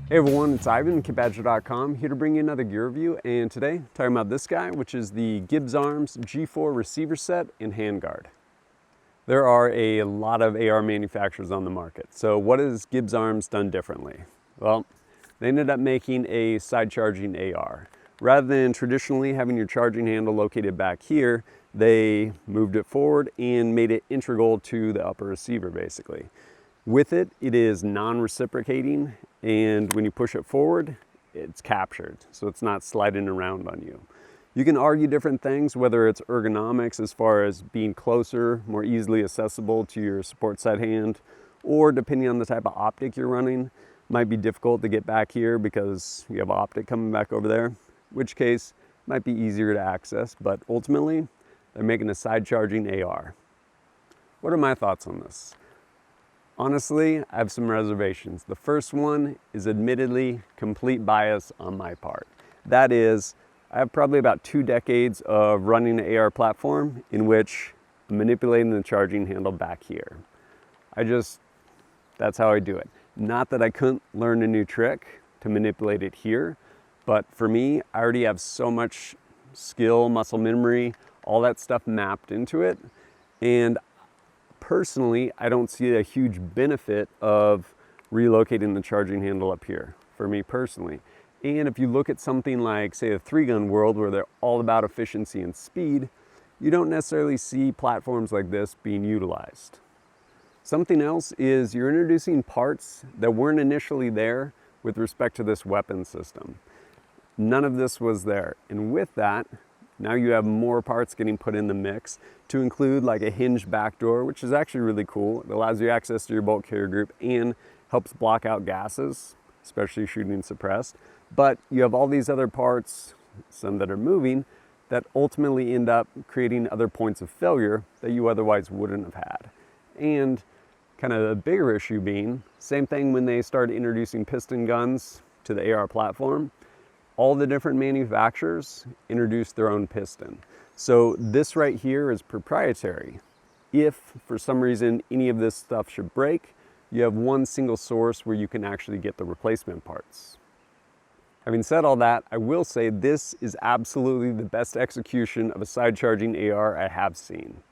Hey everyone, it's Ivan, KitBadger.com, here to bring you another gear review, and today talking about this guy, which is the Gibbz Arms G4 receiver set and handguard. There are a lot of AR manufacturers on the market, so what has Gibbz Arms done differently? Well, they ended up making a side charging AR. Rather than traditionally having your charging handle located back here, they moved it forward and made it integral to the upper receiver basically. With it, it is non-reciprocating, and when you push it forward, it's captured, so it's not sliding around on you. You can argue different things, whether it's ergonomics as far as being closer, more easily accessible to your support side hand, or depending on the type of optic you're running, might be difficult to get back here because you have optic coming back over there, in which case might be easier to access, but ultimately, they're making a side charging AR. What are my thoughts on this? Honestly, I have some reservations. The first one is admittedly complete bias on my part. That is, I have probably about 2 decades of running an AR platform in which I'm manipulating the charging handle back here. That's how I do it. Not that I couldn't learn a new trick to manipulate it here, but for me, I already have so much skill, muscle memory, all that stuff mapped into it. And personally, I don't see a huge benefit of relocating the charging handle up here, for me personally. And if you look at something like, say, a 3-gun world where they're all about efficiency and speed, you don't necessarily see platforms like this being utilized. Something else is you're introducing parts that weren't initially there with respect to this weapon system. None of this was there. And with that, now you have more parts getting put in the mix to include like a hinged back door, which is actually really cool. It allows you access to your bolt carrier group and helps block out gases, especially shooting suppressed. But you have all these other parts, some that are moving, that ultimately end up creating other points of failure that you otherwise wouldn't have had. And kind of a bigger issue being, same thing when they started introducing piston guns to the AR platform. All the different manufacturers introduced their own piston. So this right here is proprietary. If for some reason any of this stuff should break, you have one single source where you can actually get the replacement parts. Having said all that, I will say this is absolutely the best execution of a side charging AR I have seen.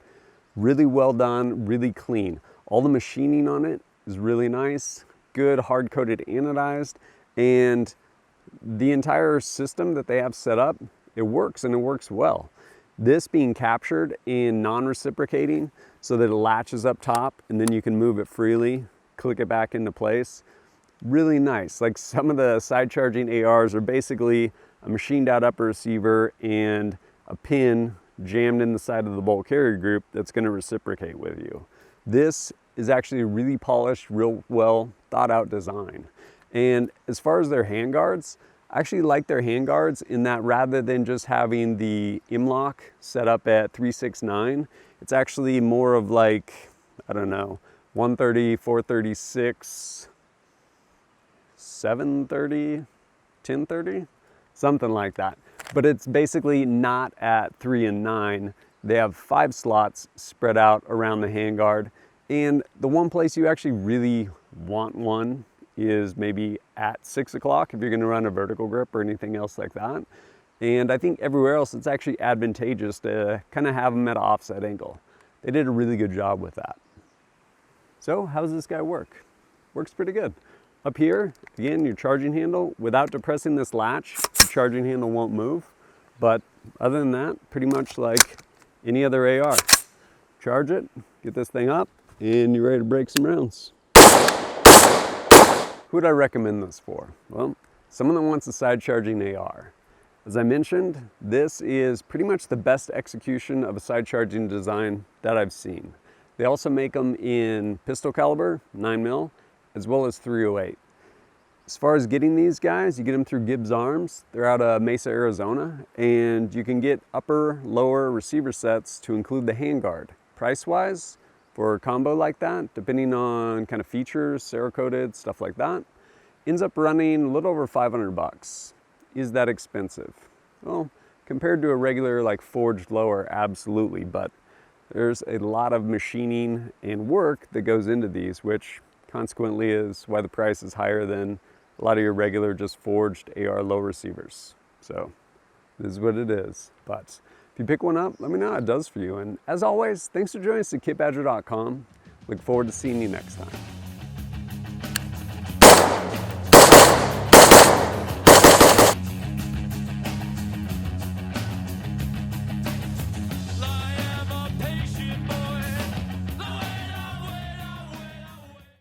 Really well done, really clean. All the machining on it is really nice, good hard-coated anodized, and the entire system that they have set up, it works and it works well. This being captured in non-reciprocating so that it latches up top and then you can move it freely, click it back into place. Really nice. Like some of the side charging ARs are basically a machined out upper receiver and a pin jammed in the side of the bolt carrier group that's going to reciprocate with you. This is actually a really polished, real well thought out design. And as far as their handguards, I actually like their handguards in that rather than just having the M-lock set up at 369, it's actually more of like, I don't know, 130, 436, 730, 1030, something like that. But it's basically not at 3 and 9. They have 5 slots spread out around the handguard. And the one place you actually really want one is maybe at 6 o'clock if you're going to run a vertical grip or anything else like that. And I think everywhere else it's actually advantageous to kind of have them at an offset angle. They did a really good job with that. So how does this guy work? Works pretty good. Up here, again, your charging handle, without depressing this latch, the charging handle won't move. But other than that, pretty much like any other AR. Charge it, get this thing up, and you're ready to break some rounds. Who would I recommend this for? Well, someone that wants a side charging AR. As I mentioned, this is pretty much the best execution of a side charging design that I've seen. They also make them in pistol caliber, 9mm, as well as .308. As far as getting these guys, you get them through Gibbz Arms. They're out of Mesa, Arizona, and you can get upper, lower receiver sets to include the handguard. Price-wise, for a combo like that, depending on kind of features, Cerakoted, stuff like that, ends up running a little over 500 bucks. Is that expensive? Well, compared to a regular like forged lower, absolutely, but there's a lot of machining and work that goes into these, which consequently is why the price is higher than a lot of your regular just forged AR low receivers. So this is what it is. But if you pick one up, let me know how it does for you. And as always, thanks for joining us at kitbadger.com. Look forward to seeing you next time.